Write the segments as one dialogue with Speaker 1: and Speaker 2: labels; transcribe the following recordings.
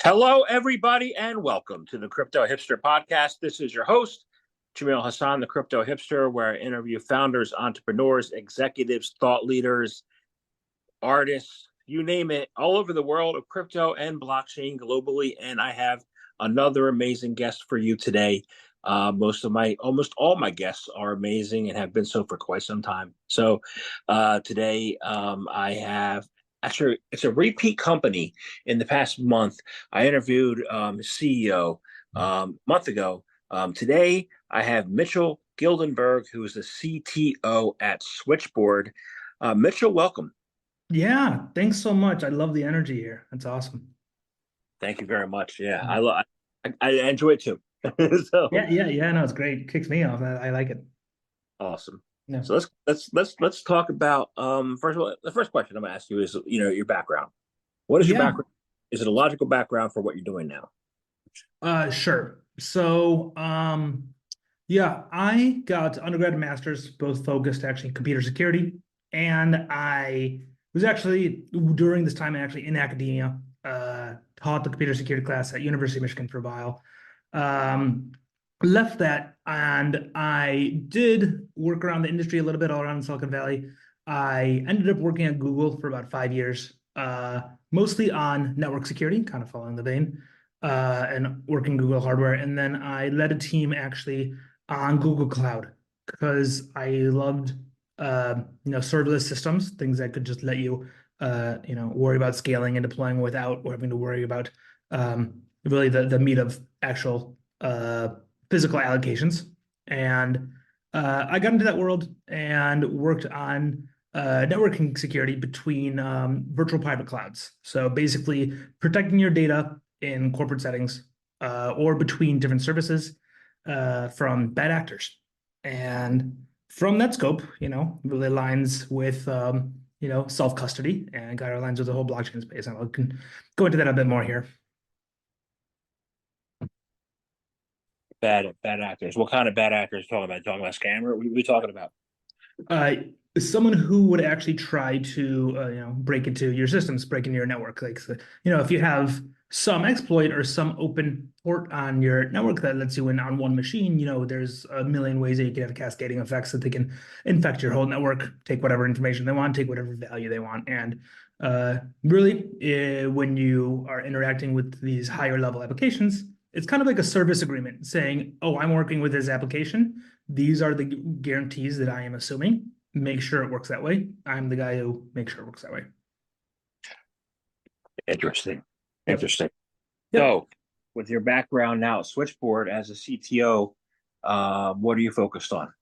Speaker 1: Hello, everybody, and welcome to the Crypto Hipster Podcast. This is your host, Jamil Hassan, the Crypto Hipster, where I interview founders, entrepreneurs, executives, thought leaders, artists, you name it, all over the world of crypto and blockchain globally. And I have another amazing guest for you today. Almost all my guests are amazing and have been so for quite some time. So today I have actually it's a repeat company. In the past month, I interviewed CEO a month ago. Today I have Mitchell Gildenberg, who is the CTO at Switchboard. Mitchell, welcome.
Speaker 2: Yeah, thanks so much. I love the energy here. That's awesome.
Speaker 1: Thank you very much. Yeah, I enjoy it too. So
Speaker 2: Yeah. No, it's great. Kicks me off. I like it.
Speaker 1: awesome.
Speaker 2: Yeah.
Speaker 1: So let's talk about first of all, the first question I'm gonna ask you is your background. What is your
Speaker 2: Yeah.
Speaker 1: background? Is it a logical background for what you're doing now?
Speaker 2: Sure. So, yeah, I got undergrad and master's, both focused actually in computer security. And I was actually during this time actually in academia, taught the computer security class at University of Michigan for a while. Um, Left that and I did work around the industry a little bit all around Silicon Valley. I ended up working at Google for about 5 years, mostly on network security, kind of following the vein, and working Google hardware. And then I led a team actually on Google Cloud because I loved, serverless systems, things that could just let you, worry about scaling and deploying without having to worry about really the meat of actual physical allocations. And I got into that world and worked on networking security between virtual private clouds. So basically protecting your data in corporate settings or between different services from bad actors. And from that scope, really aligns with self-custody and kind of aligns with the whole blockchain space. And I can go into that a bit more here.
Speaker 1: Bad actors. What kind of bad actors talking about? Talking about scammer? What are we talking about?
Speaker 2: Uh, Someone who would actually try to break into your systems, break into your network. Like, so, if you have some exploit or some open port on your network that lets you in on one machine, there's a million ways that you can have cascading effects that they can infect your whole network, take whatever information they want, take whatever value they want. And really, when you are interacting with these higher level applications, it's kind of like a service agreement saying, oh, I'm working with this application. These are the guarantees that I am assuming. Make sure it works that way. I'm the guy who makes sure it works that way.
Speaker 1: Interesting.
Speaker 2: Yep.
Speaker 1: Interesting.
Speaker 2: Yep.
Speaker 1: So, with your background now at Switchboard as a CTO, what are you focused on?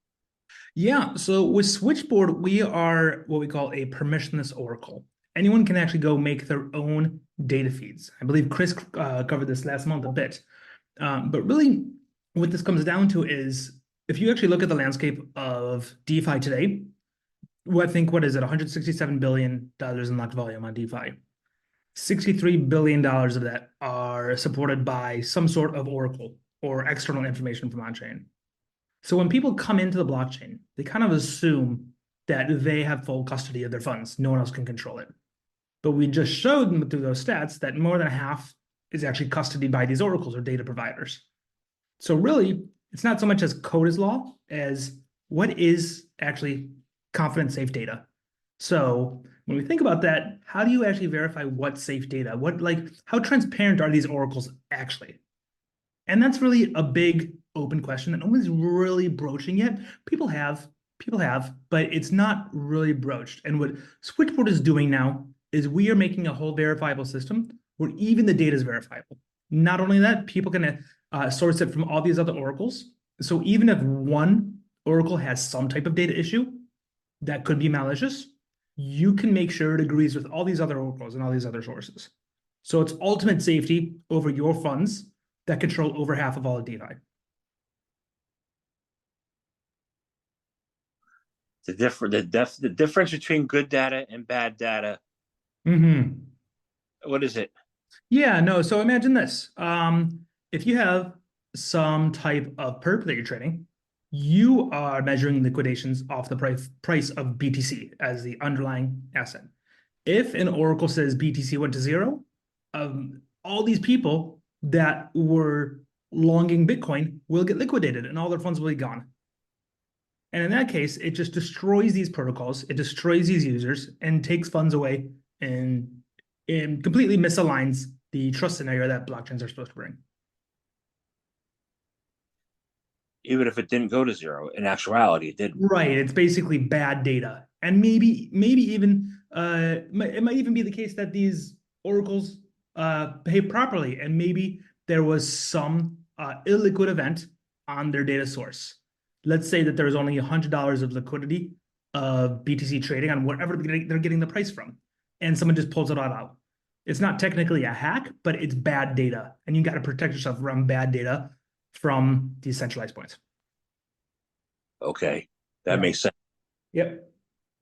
Speaker 2: Yeah. So with Switchboard, we are what we call a permissionless oracle. Anyone can actually go make their own data feeds. I believe Chris covered this last month a bit. But really, what this comes down to is if you actually look at the landscape of DeFi today, I think, what is it, $167 billion in locked volume on DeFi. $63 billion of that are supported by some sort of oracle or external information from on-chain. So when people come into the blockchain, they kind of assume that they have full custody of their funds. No one else can control it. But we just showed them through those stats that more than half is actually custodied by these oracles or data providers. So really, it's not so much as code is law as what is actually confident, safe data. So when we think about that, how do you actually verify what's safe data? How transparent are these oracles actually? And that's really a big open question that nobody's really broaching yet. People have, but it's not really broached. And what Switchboard is doing now is we are making a whole verifiable system where even the data is verifiable. Not only that, people can source it from all these other oracles. So even if one oracle has some type of data issue that could be malicious, you can make sure it agrees with all these other oracles and all these other sources. So it's ultimate safety over your funds that control over half of all of DeFi.
Speaker 1: The difference between good data and bad data.
Speaker 2: Mm-hmm.
Speaker 1: What is it?
Speaker 2: Yeah, no. So imagine this. If you have some type of perp that you're trading, you are measuring liquidations off the price of BTC as the underlying asset. If an oracle says BTC went to zero, all these people that were longing Bitcoin will get liquidated and all their funds will be gone. And in that case, it just destroys these protocols, it destroys these users, and takes funds away and completely misaligns the trust scenario that blockchains are supposed to bring.
Speaker 1: Even if it didn't go to zero, in actuality, it did.
Speaker 2: Right. It's basically bad data. And maybe even it might even be the case that these oracles behave properly, and maybe there was some illiquid event on their data source. Let's say that there was only $100 of liquidity of BTC trading on whatever they're getting the price from, and someone just pulls it all out. It's not technically a hack, but it's bad data, and you got to protect yourself from bad data from decentralized points.
Speaker 1: Okay, that
Speaker 2: Yeah.
Speaker 1: makes sense.
Speaker 2: Yep.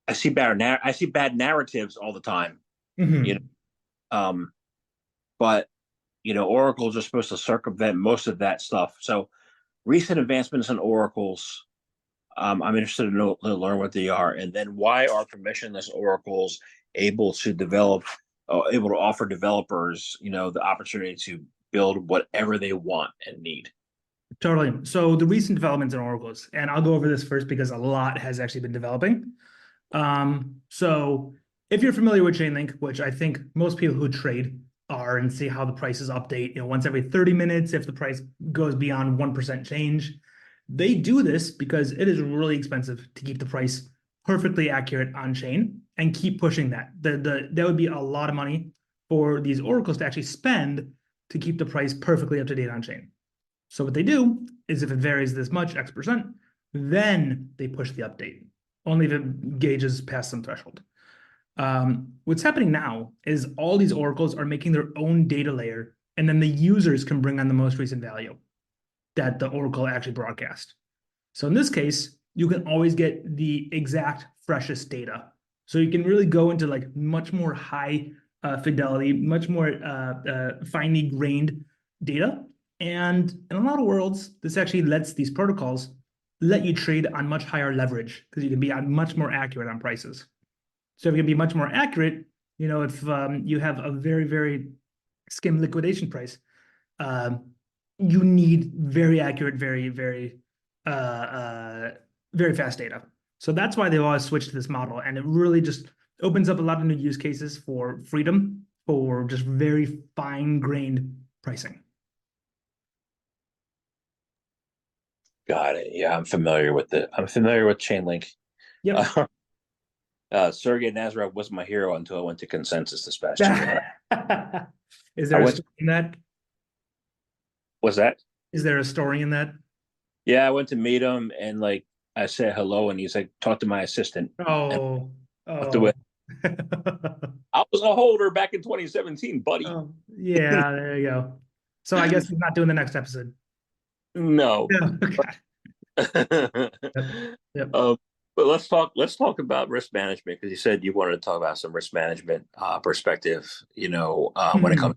Speaker 1: I see bad narratives all the time.
Speaker 2: Mm-hmm.
Speaker 1: You know, but oracles are supposed to circumvent most of that stuff. So recent advancements in oracles, I'm interested to learn what they are, and then why are permissionless oracles able to offer developers, the opportunity to build whatever they want and need.
Speaker 2: Totally. So the recent developments in oracles, and I'll go over this first because a lot has actually been developing. So if you're familiar with Chainlink, which I think most people who trade are, and see how the prices update, once every 30 minutes, if the price goes beyond 1% change, they do this because it is really expensive to keep the price perfectly accurate on chain and keep pushing that. That would be a lot of money for these oracles to actually spend to keep the price perfectly up to date on chain. So what they do is if it varies this much, X percent, then they push the update, only if it gauges past some threshold. What's happening now is all these oracles are making their own data layer, and then the users can bring on the most recent value that the oracle actually broadcast. So in this case, you can always get the exact freshest data. So you can really go into like much more high fidelity, much more finely grained data. And in a lot of worlds, this actually lets these protocols let you trade on much higher leverage because you can be much more accurate on prices. So if you can be much more accurate, if you have a very, very skim liquidation price, you need very accurate, very, very, very fast data. So that's why they've always switched to this model. And it really just opens up a lot of new use cases for freedom, for just very fine-grained pricing.
Speaker 1: Got it. Yeah, I'm familiar with Chainlink.
Speaker 2: Yep.
Speaker 1: Sergey Nazarov was my hero until I went to Consensus this past year.
Speaker 2: Is there a story in that?
Speaker 1: Was that?
Speaker 2: Is there a story in that?
Speaker 1: Yeah, I went to meet him and I said hello and he's like, talk to my assistant.
Speaker 2: Oh.
Speaker 1: I was a holder back in 2017, buddy.
Speaker 2: Oh, yeah, there you go. So I guess he's not doing the next episode.
Speaker 1: No.
Speaker 2: Yeah. Okay. Yep.
Speaker 1: But let's talk about risk management, because you said you wanted to talk about some risk management perspective, when it comes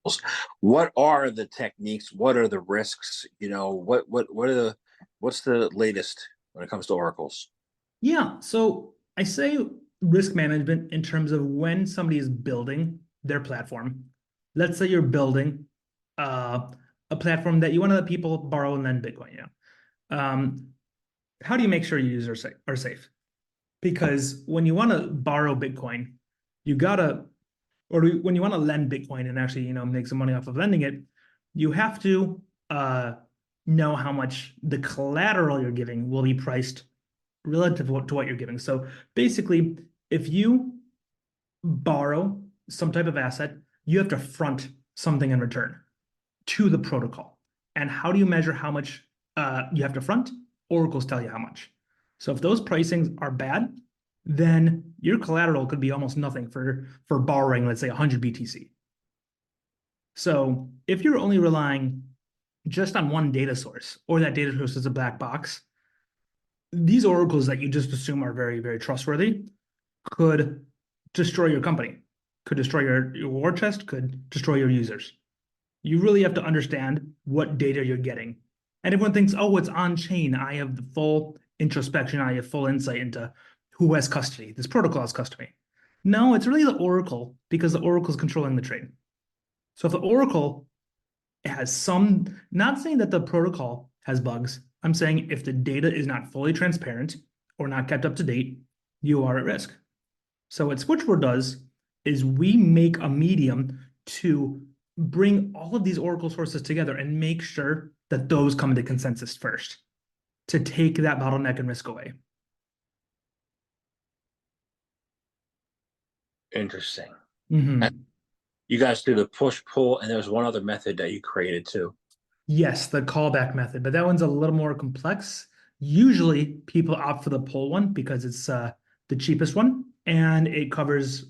Speaker 1: to what are the techniques, what are the risks, what's the latest when it comes to oracles?
Speaker 2: Yeah, so I say risk management in terms of when somebody is building their platform. Let's say you're building a platform that you want to let people borrow and lend Bitcoin. How do you make sure your users are safe? Because when you want to borrow Bitcoin, when you want to lend Bitcoin and actually, make some money off of lending it, you have to know how much the collateral you're giving will be priced relative to what you're giving. So basically, if you borrow some type of asset, you have to front something in return to the protocol. And how do you measure how much you have to front? Oracles tell you how much. So if those pricings are bad, then your collateral could be almost nothing for borrowing, let's say 100 BTC. So if you're only relying just on one data source, or that data source is a black box, these oracles that you just assume are very, very trustworthy could destroy your company, could destroy your war chest, could destroy your users. You really have to understand what data you're getting. And everyone thinks, oh, it's on chain. I have the full introspection. I have full insight into who has custody. This protocol has custody. No, it's really the oracle, because the oracle is controlling the trade. So if the Oracle has some, not saying that the protocol has bugs, I'm saying if the data is not fully transparent or not kept up to date, you are at risk. So what Switchboard does is we make a medium to bring all of these Oracle sources together and make sure that those come into consensus first to take that bottleneck and risk away.
Speaker 1: Interesting. And
Speaker 2: Mm-hmm.
Speaker 1: you guys do the push pull, and there's one other method that you created too.
Speaker 2: Yes, the callback method, but that one's a little more complex. Usually people opt for the pull one because it's the cheapest one and it covers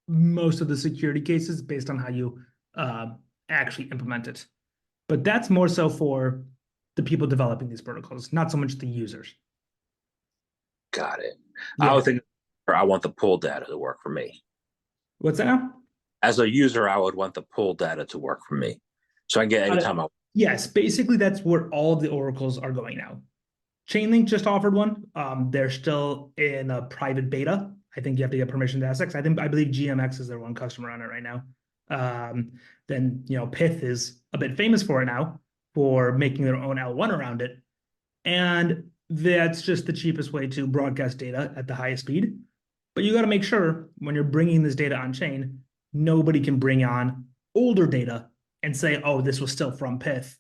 Speaker 2: most of the security cases based on how you uh, actually implement it. But that's more so for the people developing these protocols, not so much the users.
Speaker 1: Got it. I
Speaker 2: Yeah.
Speaker 1: would think, or I want the pull data to work for me.
Speaker 2: What's that now?
Speaker 1: As a user, I would want the pull data to work for me, so I can get anytime I.
Speaker 2: Yes, basically that's where all of the oracles are going now. Chainlink just offered one. They're still in a private beta. I think you have to get permission to access. I believe GMX is their one customer on it right now. Um, then Pith is a bit famous for it now for making their own L1 around it, and that's just the cheapest way to broadcast data at the highest speed. But you got to make sure when you're bringing this data on chain, nobody can bring on older data and say, "Oh, this was still from Pith,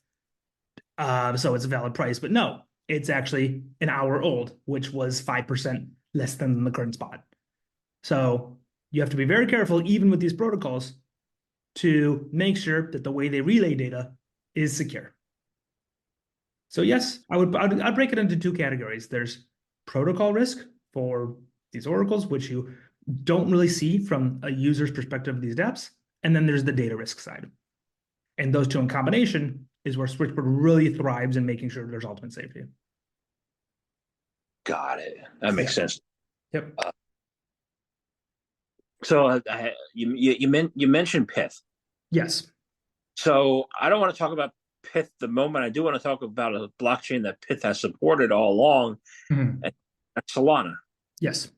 Speaker 2: so it's a valid price." But no, it's actually an hour old, which was 5% less than the current spot. So you have to be very careful, even with these protocols, to make sure that the way they relay data is secure. So yes, I'd break it into two categories. There's protocol risk for these oracles, which you don't really see from a user's perspective of these dApps, and then there's the data risk side. And those two in combination is where Switchboard really thrives in making sure there's ultimate safety.
Speaker 1: Got it. That makes sense.
Speaker 2: Yep.
Speaker 1: So you mentioned Pith.
Speaker 2: Yes.
Speaker 1: So I don't want to talk about Pith the moment. I do want to talk about a blockchain that Pith has supported all along,
Speaker 2: Mhm.
Speaker 1: and that's Solana.
Speaker 2: Yes.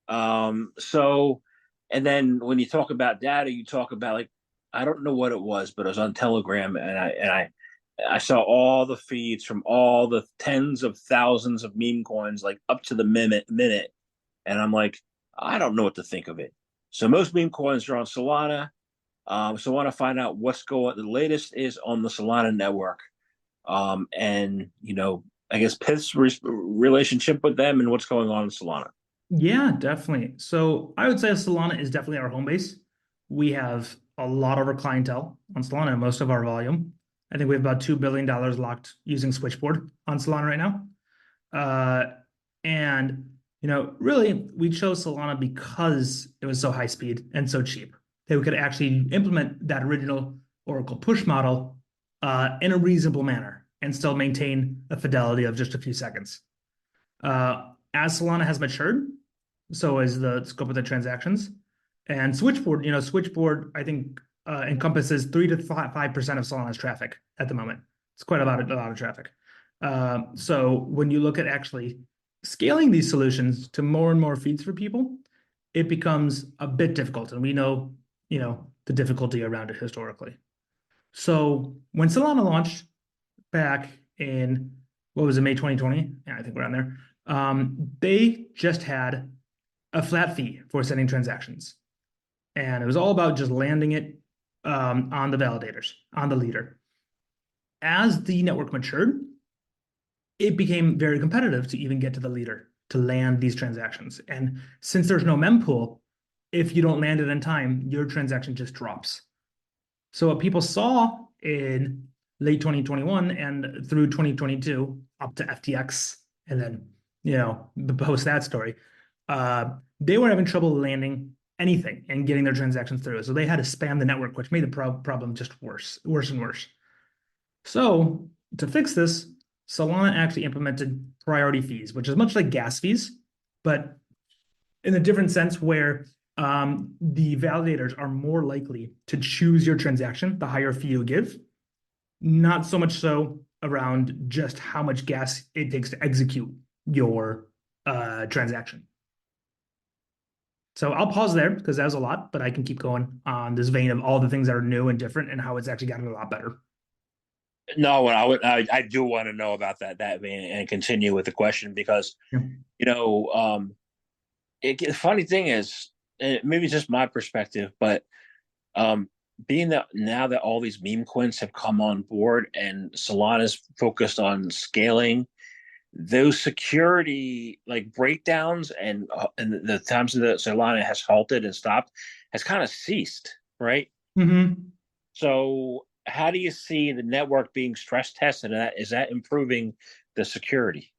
Speaker 1: So, and then when you talk about data, you talk about like I don't know what it was, but it was on Telegram, and I saw all the feeds from all the tens of thousands of meme coins, like up to the minute, and I'm like, I don't know what to think of it. So most meme coins are on Solana. So I want to find out what's going. The latest is on the Solana network, and I guess Pith's relationship with them and what's going on in Solana.
Speaker 2: Yeah, definitely. So I would say Solana is definitely our home base. We have a lot of our clientele on Solana, most of our volume. I think we have about $2 billion locked using Switchboard on Solana right now. And really, we chose Solana because it was so high speed and so cheap that we could actually implement that original Oracle push model in a reasonable manner and still maintain a fidelity of just a few seconds. As Solana has matured, so is the scope of the transactions. And Switchboard, I think, encompasses 3 to 5% of Solana's traffic at the moment. It's quite a lot of traffic. So when you look at actually scaling these solutions to more and more feeds for people, it becomes a bit difficult, and we know, the difficulty around it historically. So when Solana launched back in what was it, May 2020? Yeah, I think we're on there. They just had a flat fee for sending transactions, and it was all about just landing it on the validators, on the leader. As the network matured, it became very competitive to even get to the leader to land these transactions. And since there's no mempool, if you don't land it in time, your transaction just drops. So what people saw in late 2021 and through 2022 up to FTX, and then post that story, they were having trouble landing anything and getting their transactions through. So they had to spam the network, which made the problem just worse and worse. So to fix this, Solana actually implemented priority fees, which is much like gas fees, but in a different sense where the validators are more likely to choose your transaction the higher fee you give, not so much so around just how much gas it takes to execute your transaction. So I'll pause there because that was a lot, but I can keep going on this vein of all the things that are new and different and how it's actually gotten a lot better.
Speaker 1: No, I do want to know about that vein and continue with the question because
Speaker 2: Yeah.
Speaker 1: you know the funny thing is, maybe it's just my perspective, but um, being that now that all these meme coins have come on board and Solana's focused on scaling, those security like breakdowns and the times that Solana has halted and stopped has kind of ceased, right?
Speaker 2: Mm-hmm.
Speaker 1: So how do you see the network being stress tested? Is that improving the security?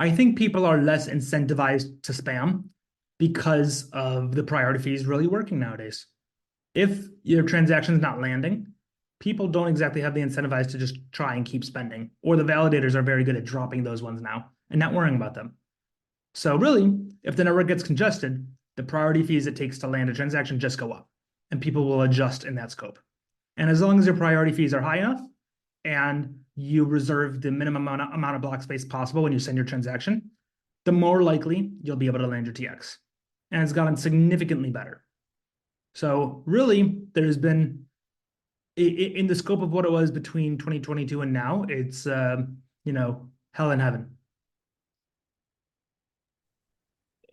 Speaker 2: I think people are less incentivized to spam because of the priority fees really working nowadays. If your transaction is not landing, people don't exactly have the incentivized to just try and keep spending, or the validators are very good at dropping those ones now and not worrying about them. So really, if the network gets congested, the priority fees it takes to land a transaction just go up, and people will adjust in that scope. And as long as your priority fees are high enough and you reserve the minimum amount of block space possible when you send your transaction, the more likely you'll be able to land your TX. And it's gotten significantly better. So really, there's been in the scope of what it was between 2022 and now, it's hell and heaven.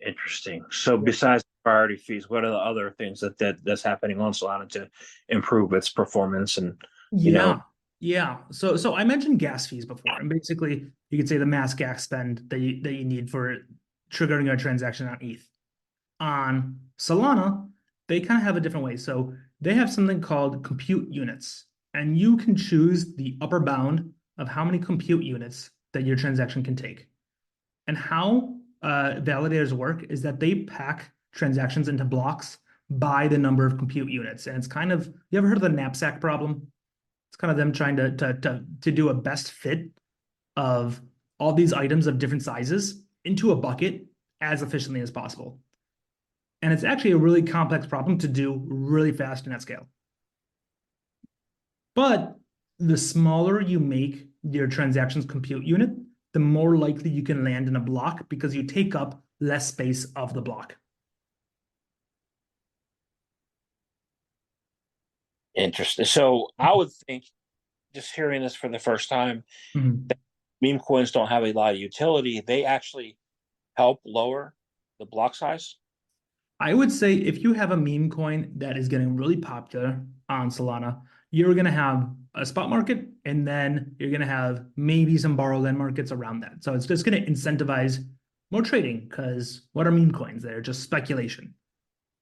Speaker 1: Interesting. So
Speaker 2: Yeah.
Speaker 1: besides priority fees, what are the other things that's happening on Solana to improve its performance and you know
Speaker 2: Yeah. Yeah. So I mentioned gas fees before, and basically you could say the mass gas spend that you need for triggering a transaction on ETH. On Solana, they kind of have a different way. So they have something called compute units, and you can choose the upper bound of how many compute units that your transaction can take. And how validators work is that they pack transactions into blocks by the number of compute units. And it's kind of, you ever heard of the knapsack problem? It's kind of them trying to do a best fit of all these items of different sizes into a bucket as efficiently as possible. And it's actually a really complex problem to do really fast and at scale. But the smaller you make your transactions compute unit, the more likely you can land in a block because you take up less space of the block.
Speaker 1: interesting. So I would think, just hearing this for the first time,
Speaker 2: Mhm.
Speaker 1: meme coins don't have a lot of utility. They actually help lower the block size.
Speaker 2: I would say if you have a meme coin that is getting really popular on Solana, you're going to have a spot market and then you're going to have maybe some borrow lend markets around that. So it's just going to incentivize more trading because what are meme coins? They're just speculation.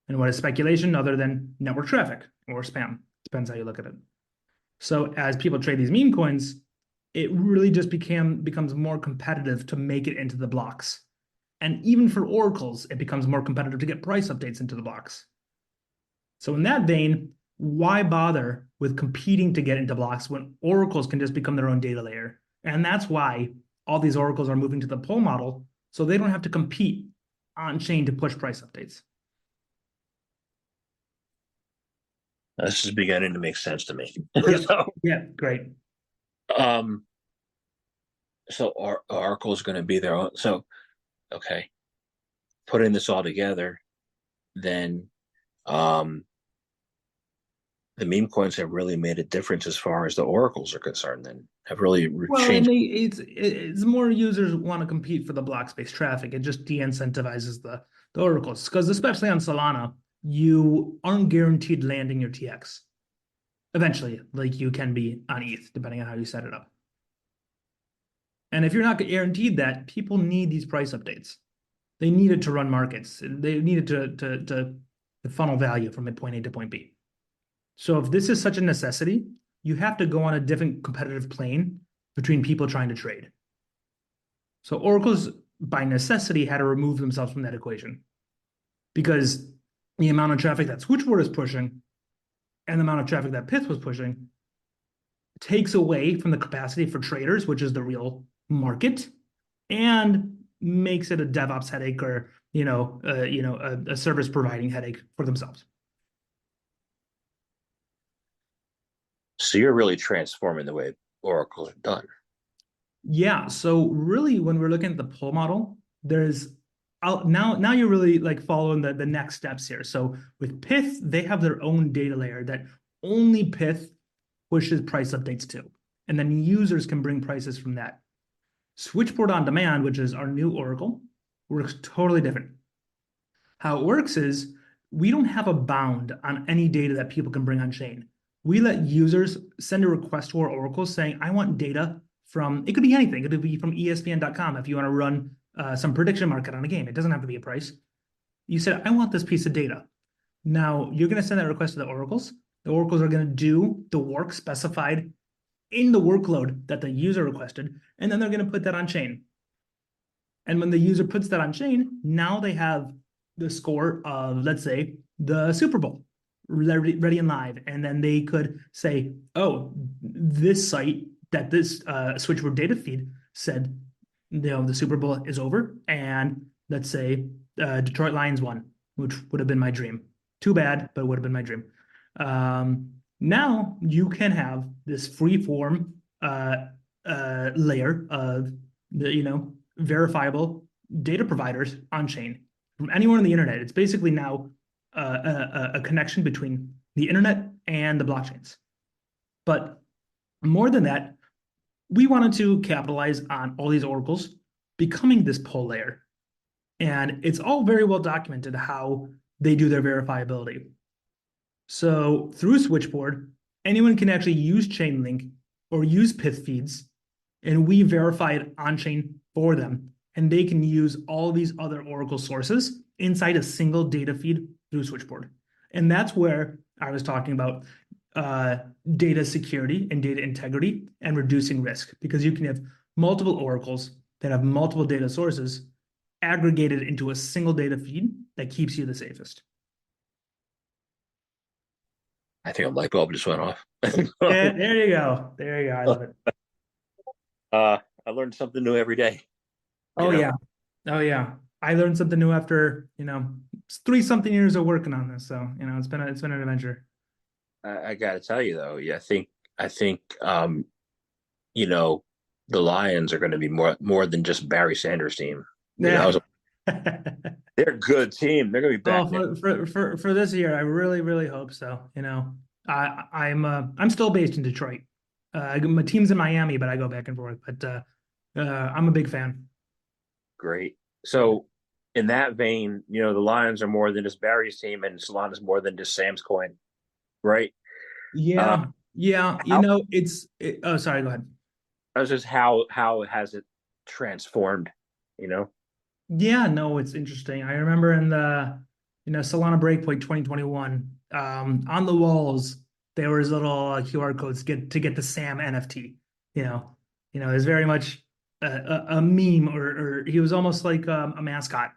Speaker 2: And what is speculation other than network traffic or spam? Depends how you look at it. So as people trade these meme coins, it really just becomes more competitive to make it into the blocks. And even for oracles, it becomes more competitive to get price updates into the blocks. So in that vein, why bother with competing to get into blocks when oracles can just become their own data layer? And that's why all these oracles are moving to the pool model, so they don't have to compete on chain to push price updates.
Speaker 1: This is beginning to make sense to me.
Speaker 2: Yep.
Speaker 1: so,
Speaker 2: Yeah, great.
Speaker 1: um, so Oracle is going to be their own. So, okay, putting this all together, then um, the meme coins have really made a difference as far as the oracles are concerned. Then have really
Speaker 2: Well,
Speaker 1: changed.
Speaker 2: it's more users want to compete for the block space traffic. It just de-incentivizes the oracles because especially on Solana, you aren't guaranteed landing your TX eventually, like you can be on ETH, depending on how you set it up. And if you're not guaranteed that, people need these price updates. They need it to run markets. They need it to funnel value from point A to point B. So if this is such a necessity, you have to go on a different competitive plane between people trying to trade. So oracles, by necessity, had to remove themselves from that equation because the amount of traffic that Switchboard is pushing and the amount of traffic that Pith was pushing takes away from the capacity for traders, which is the real market, and makes it a DevOps headache or a service providing headache for themselves.
Speaker 1: So you're really transforming the way oracles are done.
Speaker 2: Yeah. So really, when we're looking at the pull model, there's now you're really like following the next steps here. So with Pith, they have their own data layer that only Pith pushes price updates to, and then users can bring prices from that. Switchboard on Demand, which is our new Oracle, works totally different. How it works is we don't have a bound on any data that people can bring on chain. We let users send a request to our Oracle saying, I want data from, it could be anything. It could be from ESPN.com if you want to run some prediction market on a game. It doesn't have to be a price. You said, I want this piece of data. Now you're going to send that request to the oracles. The oracles are going to do the work specified in the workload that the user requested, and then they're going to put that on chain. And when the user puts that on chain, now they have the score of, let's say, the Super Bowl ready and live. And then they could say, oh, this site that this switchboard data feed said, the Super Bowl is over. And let's say Detroit Lions won, which would have been my dream. Too bad, but it would have been my dream. Now you can have this free form layer of the, verifiable data providers on chain from anywhere on the internet. It's basically now a connection between the internet and the blockchains. But more than that, we wanted to capitalize on all these oracles becoming this poll layer. And it's all very well documented how they do their verifiability. So through Switchboard, anyone can actually use Chainlink or use Pith feeds, and we verify it on chain for them. And they can use all these other Oracle sources inside a single data feed through Switchboard. And that's where I was talking about data security and data integrity and reducing risk, because you can have multiple oracles that have multiple data sources aggregated into a single data feed that keeps you the safest.
Speaker 1: I think a light bulb just went off.
Speaker 2: Yeah, there you go. There you go. I love it.
Speaker 1: I learned something new every day.
Speaker 2: Oh yeah. Oh yeah. I learned something new after, 3-something years of working on this. So, it's been an adventure.
Speaker 1: I got to tell you though, yeah, I think the Lions are going to be more than just Barry Sanders' team.
Speaker 2: Yeah.
Speaker 1: They're a good team. They're going to be back
Speaker 2: for this year, I really, really hope so. I'm still based in Detroit. My team's in Miami, but I go back and forth. But I'm a big fan.
Speaker 1: Great. So in that vein, the Lions are more than just Barry's team, and Solana's more than just Sam's coin, right?
Speaker 2: Yeah. Yeah. Oh, sorry, go ahead.
Speaker 1: I was just how has it transformed,
Speaker 2: Yeah, no, it's interesting. I remember in the, Solana Breakpoint 2021, on the walls, there was little QR codes to get the Sam NFT. It's very much a meme, or he was almost like a mascot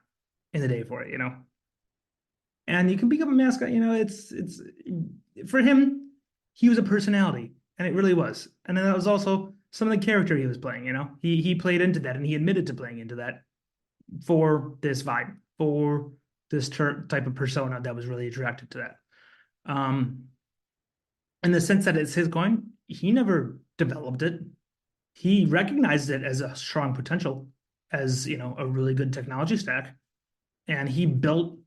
Speaker 2: in the day for it, And you can become a mascot, it's for him, he was a personality, and it really was. And then that was also some of the character he was playing, He played into that, and he admitted to playing into that for this vibe, for this type of persona that was really attracted to that. In the sense that it's his coin, he never developed it. He recognized it as a strong potential, as a really good technology stack, and he built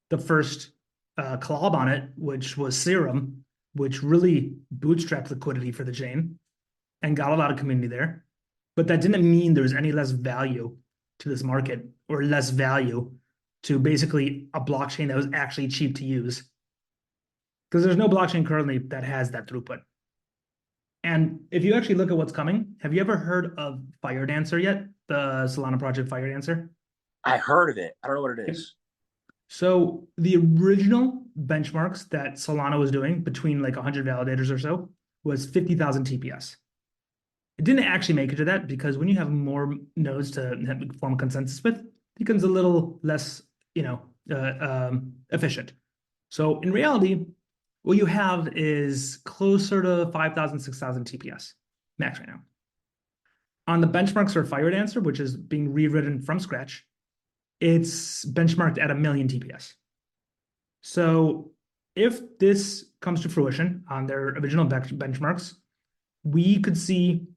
Speaker 2: the first collab on it, which was Serum, which really bootstrapped liquidity for the chain and got a lot of community there. But that didn't mean there was any less value to this market, or less value to basically a blockchain that was actually cheap to use. Because there's no blockchain currently that has that throughput. And if you actually look at what's coming, have you ever heard of FireDancer yet? The Solana project FireDancer?
Speaker 1: I heard of it. I don't know what it is.
Speaker 2: So the original benchmarks that Solana was doing between like 100 validators or so was 50,000 TPS. It didn't actually make it to that, because when you have more nodes to form a consensus with, it becomes a little less, efficient. So in reality, what you have is closer to 5,000, 6,000 TPS max right now. On the benchmarks for FireDancer, which is being rewritten from scratch, it's benchmarked at 1 million TPS. So if this comes to fruition on their original benchmarks, we could see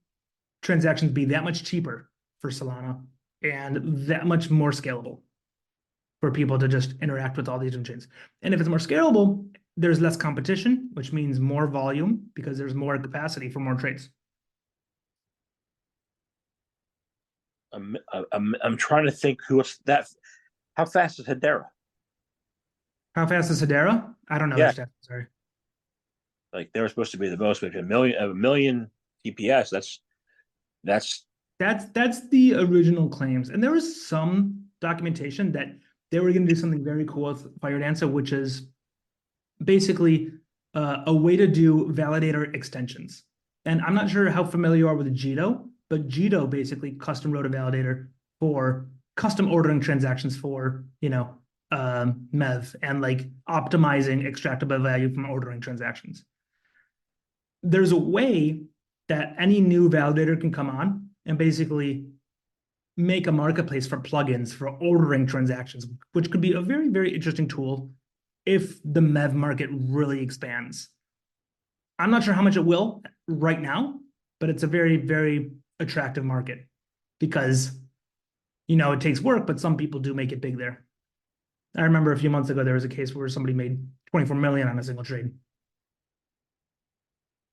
Speaker 2: transactions be that much cheaper for Solana and that much more scalable. for people to just interact with all these different chains. And if it's more scalable, there's less competition, which means more volume because there's more capacity for more trades.
Speaker 1: I'm trying to think who's that. How fast is Hedera?
Speaker 2: How fast is Hedera? I don't know
Speaker 1: Yeah,
Speaker 2: their stats. Sorry.
Speaker 1: like they were supposed to be the most, but a million TPS. That's
Speaker 2: That's the original claims, and there was some documentation that they were going to do something very cool with FireDancer, which is basically a way to do validator extensions. And I'm not sure how familiar you are with Jito, but Jito basically custom wrote a validator for custom ordering transactions for, MEV and like optimizing extractable value from ordering transactions. There's a way that any new validator can come on and basically make a marketplace for plugins for ordering transactions, which could be a very, very interesting tool if the MEV market really expands. I'm not sure how much it will right now, but it's a very, very attractive market because, it takes work, but some people do make it big there. I remember a few months ago, there was a case where somebody made 24 million on a single trade.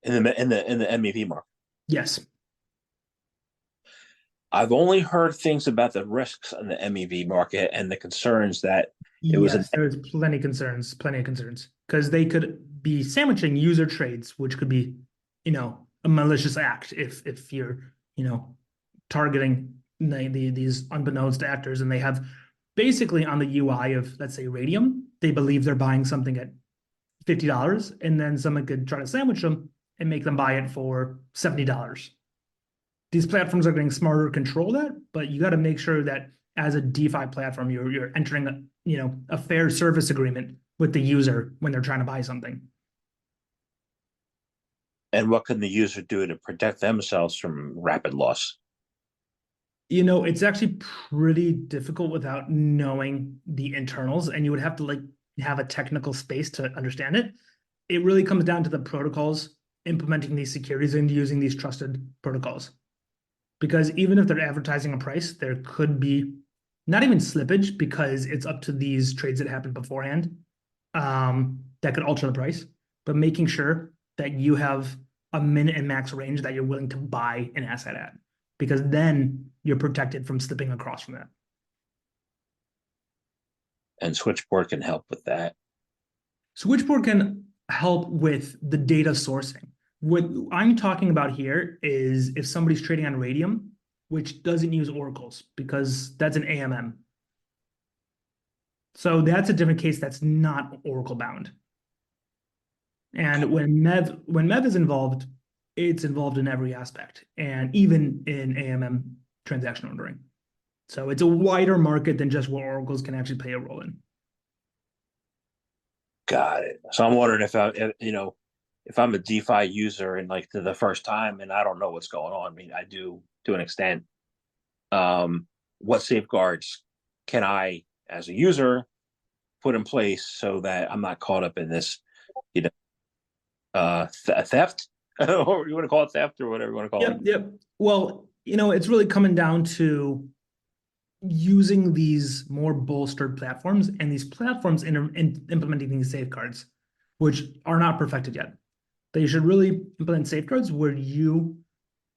Speaker 1: in the MEV market.
Speaker 2: Yes.
Speaker 1: I've only heard things about the risks in the MEV market and the concerns that it was.
Speaker 2: Yes, there's plenty of concerns, because they could be sandwiching user trades, which could be, a malicious act if you're, targeting these unbeknownst actors, and they have basically on the UI of, let's say, Radium, they believe they're buying something at $50, and then someone could try to sandwich them and make them buy it for $70. These platforms are getting smarter to control that, but you got to make sure that as a DeFi platform, you're entering a fair service agreement with the user when they're trying to buy something.
Speaker 1: And what can the user do to protect themselves from rapid loss?
Speaker 2: It's actually pretty difficult without knowing the internals, and you would have to like have a technical space to understand it. It really comes down to the protocols implementing these securities and using these trusted protocols. Because even if they're advertising a price, there could be not even slippage because it's up to these trades that happened beforehand that could alter the price, but making sure that you have a min and max range that you're willing to buy an asset at, because then you're protected from slipping across from that.
Speaker 1: And Switchboard can help with that.
Speaker 2: Switchboard can help with the data sourcing. What I'm talking about here is if somebody's trading on Radium, which doesn't use oracles because that's an AMM. So that's a different case that's not oracle bound. And when MEV is involved, it's involved in every aspect, and even in AMM transaction ordering. So it's a wider market than just what oracles can actually play a role in.
Speaker 1: Got it. So I'm wondering if I'm a DeFi user and like the first time and I don't know what's going on. I mean, I do to an extent. What safeguards can I, as a user, put in place so that I'm not caught up in this, theft, or you want to call it theft or whatever you want to call it?
Speaker 2: Yep. Well, it's really coming down to using these more bolstered platforms and these platforms in implementing these safeguards, which are not perfected yet. They should really implement safeguards where you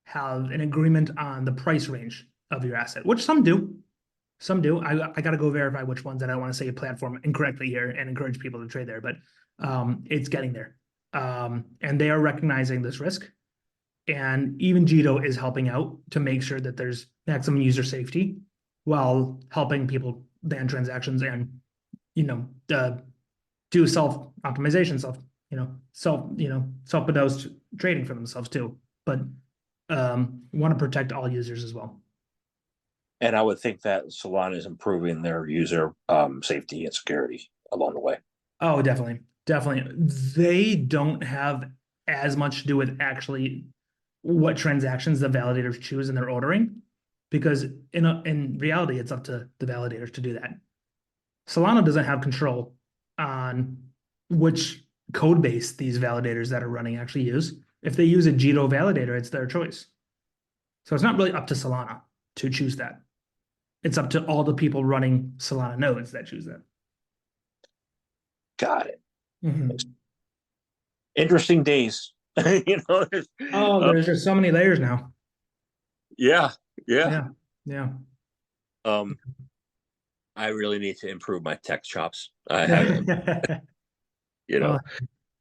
Speaker 2: have an agreement on the price range of your asset, which some do. Some do. I got to go verify which ones. I don't want to say a platform incorrectly here and encourage people to trade there, but it's getting there. And they are recognizing this risk. And even Jito is helping out to make sure that there's maximum user safety while helping people ban transactions and, do self-optimization, self-produced trading for themselves too. But want to protect all users as well.
Speaker 1: And I would think that Solana is improving their user safety and security along the way.
Speaker 2: Oh, definitely. They don't have as much to do with actually what transactions the validators choose in their ordering, because in reality, it's up to the validators to do that. Solana doesn't have control on which code base these validators that are running actually use. If they use a Jito validator, it's their choice. So it's not really up to Solana to choose that. It's up to all the people running Solana nodes that choose that.
Speaker 1: Got it.
Speaker 2: Mhm.
Speaker 1: Interesting days. There's,
Speaker 2: Oh, there's just so many layers now.
Speaker 1: yeah, yeah.
Speaker 2: Yeah, yeah.
Speaker 1: Um, I really need to improve my tech chops. I haven't, you know,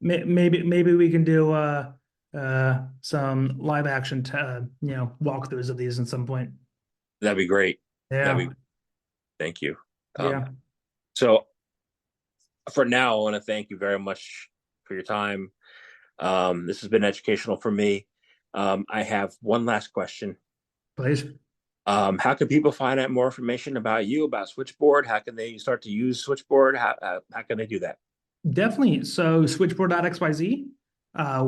Speaker 2: Well, maybe we can do some live action walkthroughs of these at some point.
Speaker 1: that'd be great.
Speaker 2: Yeah,
Speaker 1: Thank you.
Speaker 2: yeah.
Speaker 1: So for now, I want to thank you very much for your time. This has been educational for me. I have one last question.
Speaker 2: Please.
Speaker 1: How can people find out more information about you, about Switchboard? How can they start to use Switchboard? How can they do that?
Speaker 2: Definitely. So switchboard.xyz,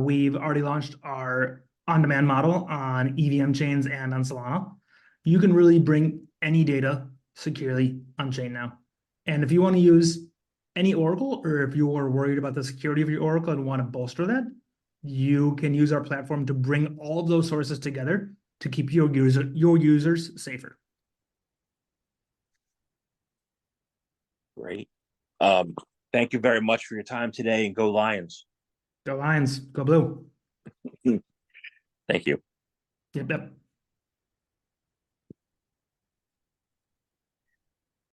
Speaker 2: we've already launched our on-demand model on EVM chains and on Solana. You can really bring any data securely on chain now. And if you want to use any Oracle, or if you are worried about the security of your Oracle and want to bolster that, you can use our platform to bring all of those sources together to keep your users safer.
Speaker 1: Great. Thank you very much for your time today, and go Lions.
Speaker 2: Go Lions, go Blue.
Speaker 1: Thank you.
Speaker 2: Yep, yep.